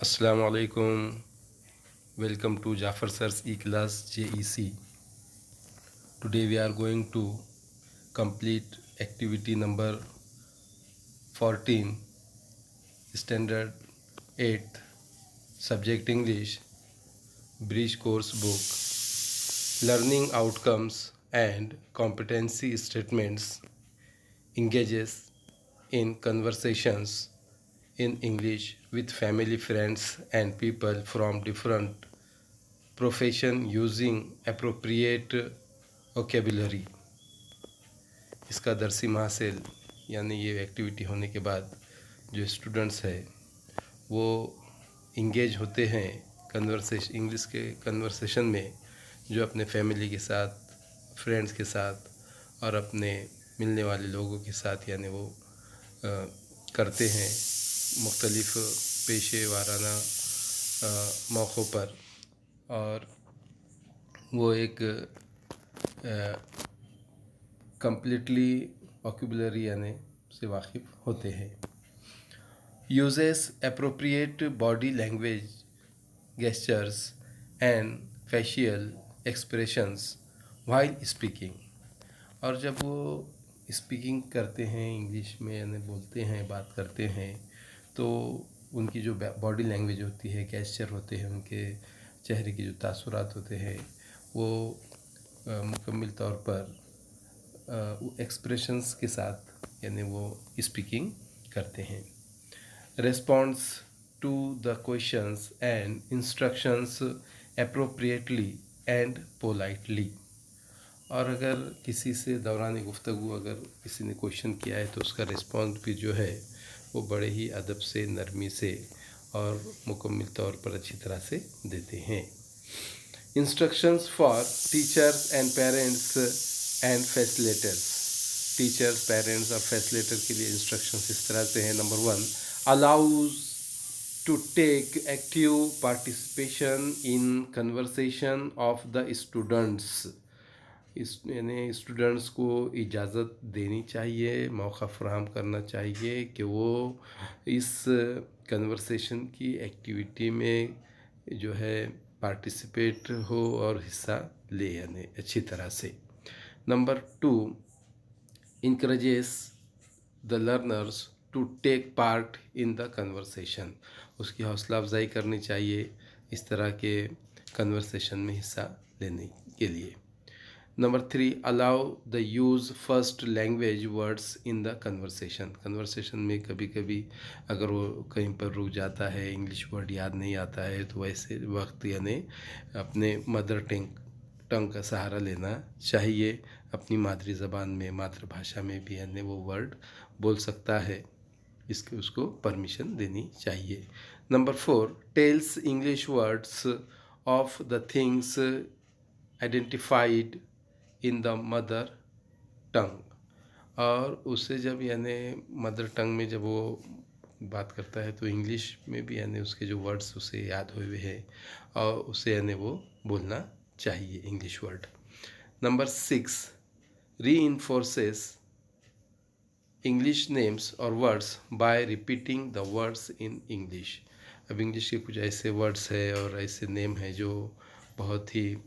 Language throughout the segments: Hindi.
Assalamu alaikum. Welcome to Jafar Sir's E-Class JEC. Today we are going to complete activity number 14, standard 8th, subject English, bridge course book. Learning outcomes and competency statements engages in conversations in English with family, friends, and people from different profession using appropriate vocabulary. इसका दरसी हासिल यानी ये एक्टिविटी होने के बाद जो स्टूडेंट्स है वो इंगेज होते हैं कन्वर्सेशन इंग्लिश के कन्वर्सेशन में, जो अपने फैमिली के साथ, फ्रेंड्स के साथ और अपने मिलने वाले लोगों के साथ यानी वो करते हैं मुख्तलिफ़ पेशे वाराना मौक़ों पर। और वो एक कम्प्लीटली वोकैबुलरी यानी से वाकिफ़ होते हैं। Uses appropriate body language, gestures and facial expressions while speaking. और जब वो स्पीकिंग करते हैं इंग्लिश में यानी बोलते हैं, बात करते हैं, तो उनकी जो बॉडी लैंग्वेज होती है, गेस्चर होते हैं, उनके चेहरे के जो तासुरात होते हैं वो मुकम्मल तौर पर एक्सप्रेशंस के साथ यानी वो स्पीकिंग करते हैं। Response to the questions and instructions appropriately and politely. और अगर किसी से दौरान गुफ्तगू अगर किसी ने क्वेश्चन किया है तो उसका रिस्पॉन्स भी जो है वो बड़े ही अदब से, नरमी से और मुकम्मल तौर पर अच्छी तरह से देते हैं। Instructions for teachers and parents and facilitators. Teachers, parents और फैसिलिटेटर के लिए इंस्ट्रक्शंस इस तरह से हैं। Number 1, allows to take active participation in conversation of the students. यानी स्टूडेंट्स को इजाज़त देनी चाहिए, मौका फ़राहम करना चाहिए कि वो इस कन्वर्सेशन की एक्टिविटी में जो है पार्टिसिपेट हो और हिस्सा ले यानी अच्छी तरह से। Number 2, encourages the learners to take part in the conversation। उसकी हौसला अफजाई करनी चाहिए इस तरह के कन्वर्सेशन में हिस्सा लेने के लिए। Number 3, allow the use first language words in the conversation. Conversation में कभी कभी अगर वो कहीं पर रुक जाता है, इंग्लिश वर्ड याद नहीं आता है, तो वैसे वक्त यानी अपने मदर टंग का सहारा लेना चाहिए। अपनी मादरी ज़बान में, मातृभाषा में भी यानी वो वर्ड बोल सकता है, इसके उसको परमिशन देनी चाहिए। Number 4, tells English words of the things identified in the mother tongue. और उससे जब यानी मदर टंग में जब वो बात करता है तो इंग्लिश में भी यानी उसके जो वर्ड्स उसे याद हुए हैं और उसे यानी वो बोलना चाहिए English word. Number 6, reinforces English names और words by repeating the words in English. अब इंग्लिश के कुछ ऐसे वर्ड्स है और ऐसे नेम हैं जो बहुत ही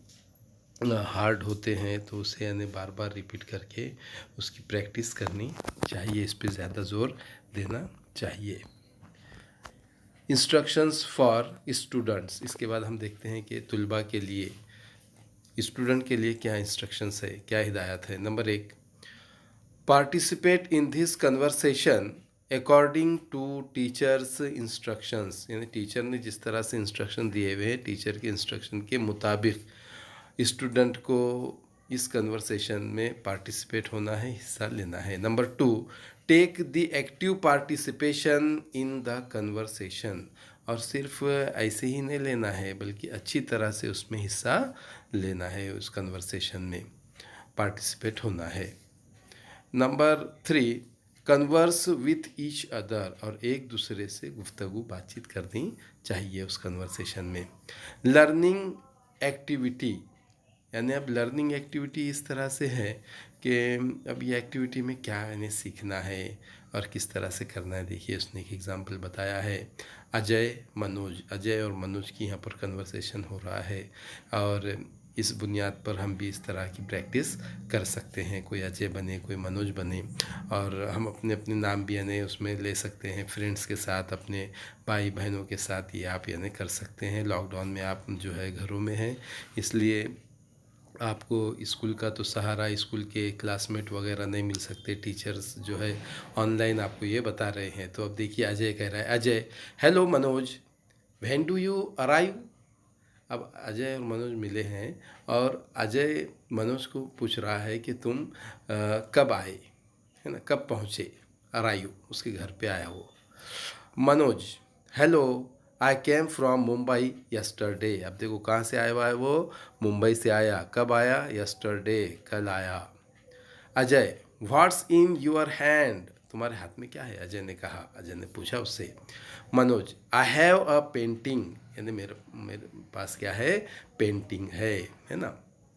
हार्ड होते हैं, तो उसे यानी बार बार रिपीट करके उसकी प्रैक्टिस करनी चाहिए, इस पर ज़्यादा ज़ोर देना चाहिए। Instructions for students. इसके बाद हम देखते हैं कि तुलबा के लिए, स्टूडेंट के लिए क्या इंस्ट्रक्शंस है, क्या हिदायत है। Number 1, participate in this conversation according to teachers instructions. यानी टीचर ने जिस तरह से इंस्ट्रक्शन दिए हुए हैं, टीचर के इंस्ट्रक्शन के मुताबिक स्टूडेंट को इस कन्वर्सेशन में पार्टिसिपेट होना है, हिस्सा लेना है। Number 2, take the active participation in the conversation. और सिर्फ ऐसे ही नहीं लेना है बल्कि अच्छी तरह से उसमें हिस्सा लेना है, उस कन्वर्सेशन में पार्टिसिपेट होना है। Number 3, converse with each other. और एक दूसरे से गुफ्तगू बातचीत करनी चाहिए उस कन्वर्सेशन में। लर्निंग एक्टिविटी यानी अब लर्निंग एक्टिविटी इस तरह से है कि अब ये एक्टिविटी में क्या यानी सीखना है और किस तरह से करना है। देखिए उसने एक एग्जांपल बताया है, अजय और मनोज की यहाँ पर कन्वर्सेशन हो रहा है और इस बुनियाद पर हम भी इस तरह की प्रैक्टिस कर सकते हैं। कोई अजय बने, कोई मनोज बने और हम अपने अपने नाम भी यानी उसमें ले सकते हैं। फ्रेंड्स के साथ, अपने भाई बहनों के साथ ये आप यानी कर सकते हैं। लॉकडाउन में आप जो है घरों में हैं, इसलिए आपको स्कूल का तो सहारा, स्कूल के क्लासमेट वगैरह नहीं मिल सकते। टीचर्स जो है ऑनलाइन आपको ये बता रहे हैं। तो अब देखिए अजय कह रहा है, Ajay hello Manoj, when do you arrive. अब अजय और मनोज मिले हैं और अजय मनोज को पूछ रहा है कि तुम कब आए, है ना, कब पहुँचे। अराइव उसके घर पे आया वो। Manoj hello, I came from Mumbai yesterday. अब देखो कहाँ से आया हुआ है वो, मुंबई से आया। कब आया, यस्टरडे, कल आया। Ajay what's in your hand, तुम्हारे हाथ में क्या है, अजय ने कहा। अजय ने पूछा उससे। Manoj I have a painting, यानी मेरे मेरे पास क्या है, पेंटिंग है ना।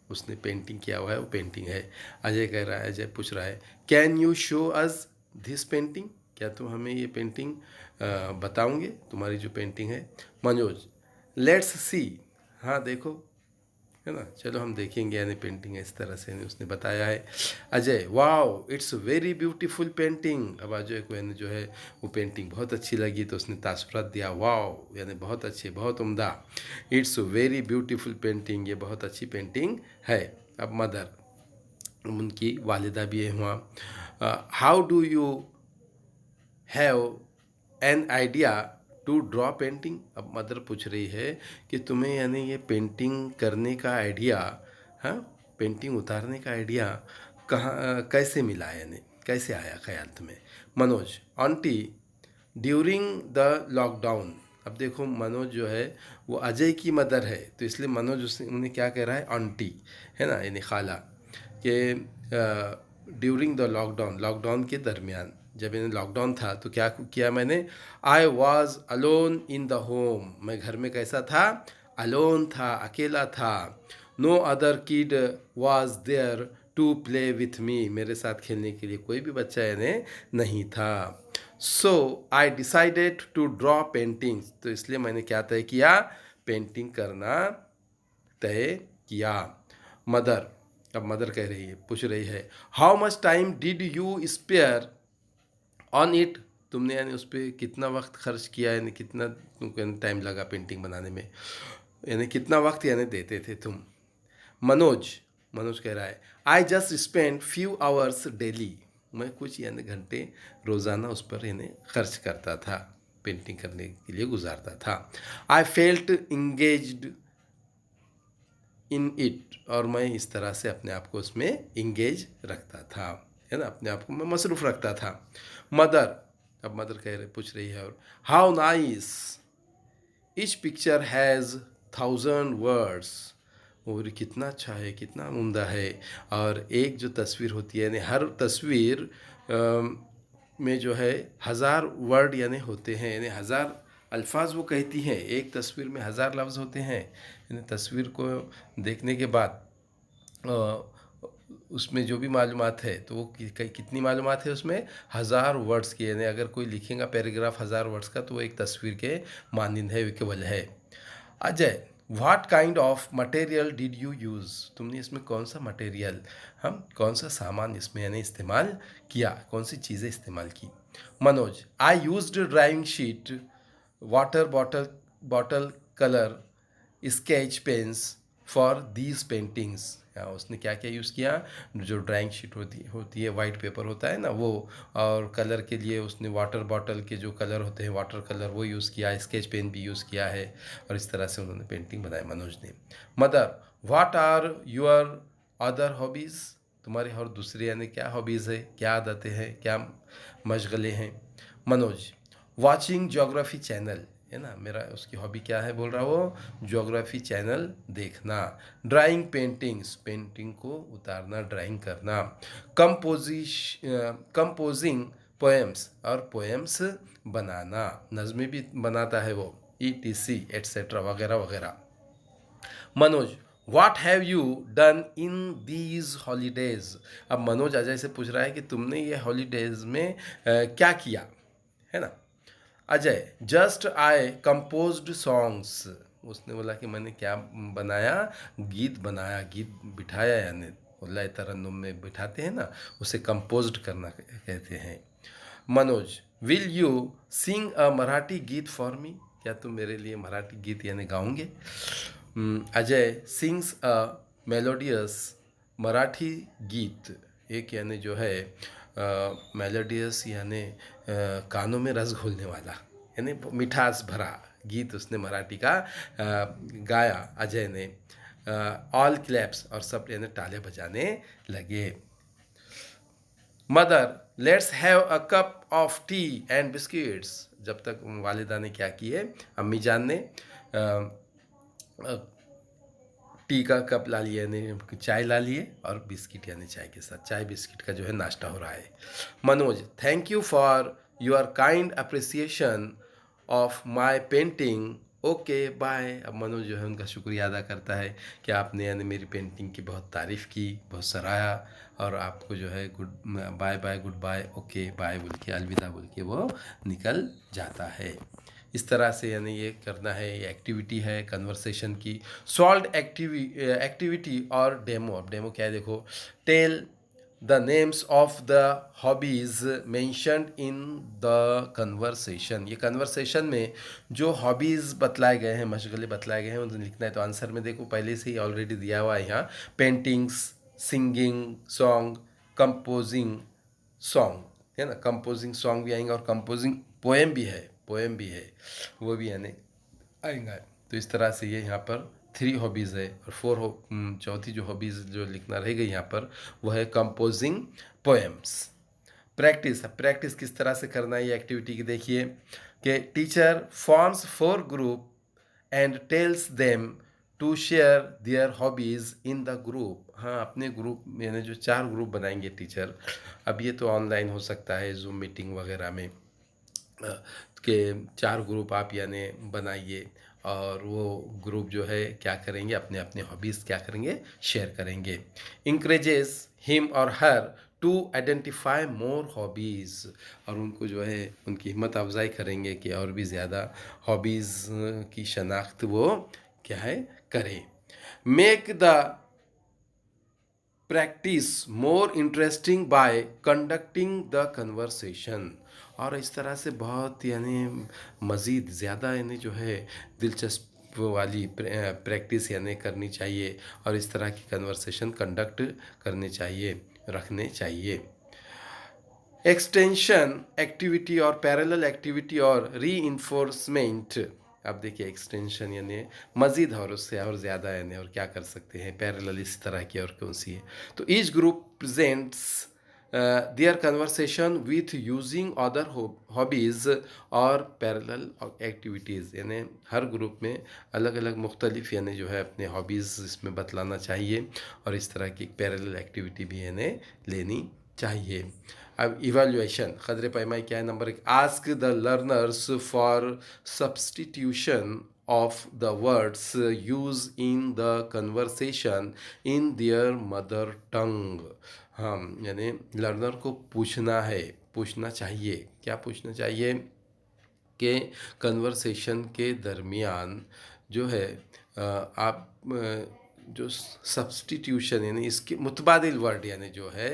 उसने पेंटिंग किया हुआ है, वो पेंटिंग है। अजय कह रहा है, अजय पूछ रहा है, can you show us this painting, क्या तुम हमें ये पेंटिंग बताओगे, तुम्हारी जो पेंटिंग है। मनोज लेट्स सी, हाँ देखो, है ना, चलो हम देखेंगे। यानी पेंटिंग इस तरह से उसने बताया है। Ajay wow it's very beautiful painting. अब अजय को यानी जो है वो पेंटिंग बहुत अच्छी लगी तो उसने तासुरात दिया, वाओ यानी बहुत अच्छी, बहुत उम्दा। इट्स वेरी ब्यूटीफुल पेंटिंग, ये बहुत अच्छी पेंटिंग है। अब मदर, उनकी वालिदा भी है वहाँ। How do you have an idea to draw painting. अब मदर पूछ रही है कि तुम्हें यानी ये पेंटिंग करने का आइडिया, हाँ, पेंटिंग उतारने का आइडिया कहाँ, कैसे मिला, यानी कैसे आया ख्याल तुम्हें। Manoj aunty during the lockdown. अब देखो मनोज जो है वो अजय की मदर है, तो इसलिए मनोज उसने उन्हें क्या कह रहा है, आंटी, है ना, यानी खाला, कि ड्यूरिंग द लॉकडाउन, लॉकडाउन के दरमियान, जब इन्हें लॉकडाउन था तो क्या किया मैंने। I was alone in the home, मैं घर में कैसा था, अलोन था, अकेला था। No other kid was there to play with me, मेरे साथ खेलने के लिए कोई भी बच्चा इन्हें नहीं था। So I decided to draw paintings, तो इसलिए मैंने क्या तय किया, पेंटिंग करना तय किया। मदर, अब मदर कह रही है, पूछ रही है, how much time did you spare on it, तुमने यानी उस पर कितना वक्त खर्च किया, यानी कितना तुमको टाइम लगा पेंटिंग बनाने में, यानी कितना वक्त यानी देते थे तुम। मनोज, मनोज कह रहा है, I just spend few hours daily, मैं कुछ यानी घंटे रोज़ाना उस पर यानी खर्च करता था, पेंटिंग करने के लिए गुजारता था। I felt engaged in it, और मैं इस तरह से अपने आप को उसमें इंगेज रखता था, है ना, अपने आप को मैं मसरूफ़ रखता था। मदर, अब मदर कह रहे, पूछ रही है, और how nice each picture has 1000 words, और कितना अच्छा है, कितना उम्दा है। और एक जो तस्वीर होती है, यानी हर तस्वीर में जो है 1000 वर्ड यानी होते हैं, यानी 1000 अल्फाज वो कहती हैं। एक तस्वीर में 1000 लफ्ज़ होते हैं, यानी तस्वीर को देखने के बाद उसमें जो भी मालूमात है, तो वो कितनी मालूमात है उसमें, 1000 वर्ड्स की, यानी अगर कोई लिखेगा पैराग्राफ 1000 वर्ड्स का तो वो एक तस्वीर के मानंद है, इक्वल है। Ajay what kind of material did you use, तुमने इसमें कौन सा मटेरियल, हम कौन सा सामान इसमें यानी इस्तेमाल किया, कौन सी चीज़ें इस्तेमाल की। Manoj I used drawing sheet, water bottle colour, sketch pens for these paintings. उसने क्या क्या यूज़ किया, जो ड्राइंग शीट होती है, वाइट पेपर होता है ना वो, और कलर के लिए उसने वाटर बॉटल के जो कलर होते हैं, वाटर कलर, वो यूज़ किया, स्केच पेन भी यूज़ किया है, और इस तरह से उन्होंने पेंटिंग बनाई मनोज ने। Mother what are your other hobbies, तुम्हारी और दूसरी यानी क्या हॉबीज़ है, क्या आदतें हैं, क्या मशगले हैं। मनोज वॉचिंग ज्योग्राफी चैनल, है ना, मेरा उसकी हॉबी क्या है, बोल रहा वो ज्योग्राफी चैनल देखना। ड्राइंग पेंटिंग्स, पेंटिंग को उतारना, ड्राइंग करना। कंपोजिंग पोएम्स, और पोएम्स बनाना, नज़में भी बनाता है वो, ETC एट्सेट्रा वगैरह वगैरह। Manoj what have you done in these holidays. अब मनोज अजय से पूछ रहा है कि तुमने ये हॉलीडेज में क्या किया, है ना। Ajay, just I composed songs. उसने बोला कि मैंने क्या बनाया, गीत बनाया, गीत बिठाया, यानी लय तरन्नुम में बिठाते हैं ना, उसे कंपोज्ड करना कहते हैं। मनोज, विल यू सिंग अ मराठी गीत फॉर मी। क्या तुम मेरे लिए मराठी गीत यानी गाओगे। Ajay sings a melodious Marathi गीत। एक यानी जो है मेलोडियस यानी कानों में रस घोलने वाला, यानी मिठास भरा गीत उसने मराठी का गाया अजय ने। ऑल क्लैप्स, और सब यानी ताले बजाने लगे। Mother, let's have a cup of T and biscuits. जब तक वालिदा ने क्या किए, अम्मी जान ने टी का कप ला लिए, यानी चाय ला लिए, और बिस्किट यानी चाय के साथ चाय बिस्किट का जो है नाश्ता हो रहा है। Manoj, thank you for your kind appreciation of my painting. Okay bye. अब मनोज जो है उनका शुक्रिया अदा करता है कि आपने यानी मेरी पेंटिंग की बहुत तारीफ़ की, बहुत सराहा, और आपको जो है good bye bye, good bye, okay bye बोल के, अलविदा बोल के वो निकल जाता है। इस तरह से यानी ये करना है, ये एक्टिविटी है कन्वर्सेशन की। सॉल्व एक्टिविटी और डेमो। अब डेमो क्या है देखो। Tell the names of the hobbies mentioned in the conversation. ये कन्वर्सेशन में जो हॉबीज़ बतलाए गए हैं, मशगले बतलाए गए हैं, उन्हें लिखना है। तो आंसर में देखो पहले से ही ऑलरेडी दिया हुआ है यहाँ, paintings, singing song, composing song, है ना। कंपोजिंग सॉन्ग भी आएंगे, और कंपोजिंग पोएम भी है, पोएम भी है, वो भी यानी आएंगा। तो इस तरह से ये यहाँ पर 3 हॉबीज़ है, और चौथी जो हॉबीज़ जो लिखना रहेगा यहाँ पर, वो है कंपोजिंग पोएम्स। प्रैक्टिस। अब प्रैक्टिस किस तरह से करना है ये एक्टिविटी की देखिए, कि teacher forms 4 group and tells them to share their hobbies in the group. हाँ, अपने ग्रुप यानी जो 4 ग्रुप बनाएंगे टीचर। अब ये तो ऑनलाइन हो सकता है, जूम मीटिंग वगैरह में, के 4 ग्रुप आप यानी बनाइए, और वो ग्रुप जो है क्या करेंगे, अपने अपने हॉबीज़ क्या करेंगे, शेयर करेंगे। इंकरेजेस हिम और her to identify more hobbies. और उनको जो है उनकी हिम्मत अफजाई करेंगे कि और भी ज़्यादा हॉबीज़ की शनाख्त वो क्या है करें। Make the practice more interesting bye conducting the conversation. और इस तरह से बहुत यानी मज़ीद ज़्यादा यानी जो है दिलचस्प वाली प्रैक्टिस यानी करनी चाहिए, और इस तरह की कन्वर्सेशन कंडक्ट करने चाहिए, रखने चाहिए। एक्सटेंशन एक्टिविटी और पैरेलल एक्टिविटी और री अब देखिए, एक्सटेंशन यानी मज़ीद और उससे और ज़्यादा यानी, और क्या कर सकते हैं, पैरेलल इस तरह की और कौन सी है। तो each group presents their conversation with using other hobbies और पैरेलल एक्टिविटीज़। यानी हर ग्रुप में अलग अलग मुख्तलिफ यानी जो है अपने हॉबीज़ इसमें बतलाना चाहिए, और इस तरह की पैरेलल एक्टिविटी भी यानी लेनी चाहिए। अब इवेल्युएशन खदरे पैमाई क्या है, number 1, ask the learners for substitution of the words use in the conversation in their mother tongue. हाँ, यानी लर्नर को पूछना है, पूछना चाहिए, क्या पूछना चाहिए, कि कन्वर्सेशन के दरमियान जो है आप जो सब्सटीट्यूशन यानी इसके मुतबादिल वर्ड यानी जो है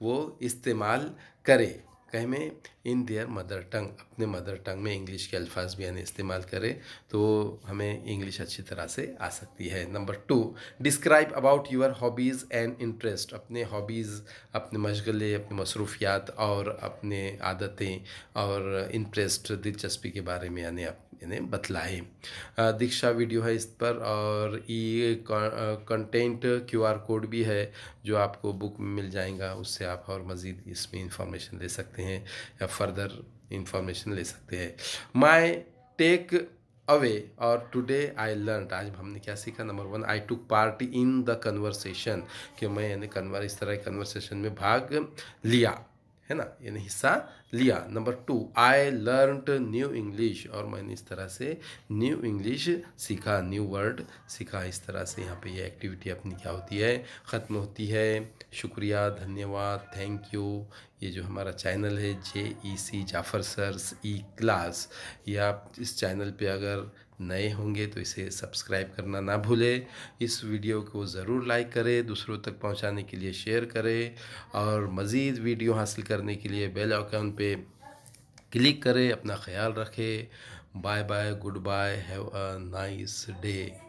वो इस्तेमाल करें, कहीं में इन देयर मदर टंग, अपने मदर टंग में इंग्लिश के अल्फाज भी यानी इस्तेमाल करें, तो हमें इंग्लिश अच्छी तरह से आ सकती है। Number 2, describe about your hobbies and interest. अपने हॉबीज़, अपने मशगले, अपने मसरूफियात और अपने आदतें और इंटरेस्ट, दिलचस्पी के बारे में यानी आप यानी बतलाएँ। दीक्षा वीडियो है इस पर, और ये कंटेंट QR कोड भी है जो आपको बुक में मिल जाएगा, उससे आप और मज़ीद इसमें इंफॉर्मेशन ले सकते हैं या फर्दर इंफॉर्मेशन ले सकते हैं। माई टेक अवे और टुडे आई लर्न। आज हमने क्या सीखा, number 1, I took part in the conversation, कि मैं यानी इस तरह कन्वर्सेशन में भाग लिया, है ना, यानी हिस्सा लिया। Number 2, I learned new English, और मैंने इस तरह से न्यू इंग्लिश सीखा, न्यू वर्ड सीखा। इस तरह से यहाँ पे ये एक्टिविटी अपनी क्या होती है, ख़त्म होती है। शुक्रिया, धन्यवाद, थैंक यू। ये जो हमारा चैनल है JEC जाफ़र सर्स ई क्लास, ये आप इस चैनल पे अगर नए होंगे तो इसे सब्सक्राइब करना ना भूलें। इस वीडियो को ज़रूर लाइक करें, दूसरों तक पहुंचाने के लिए शेयर करें, और मज़ीद वीडियो हासिल करने के लिए बेल आइकन पे क्लिक करें। अपना ख्याल रखें। Bye bye, good bye, have a nice day.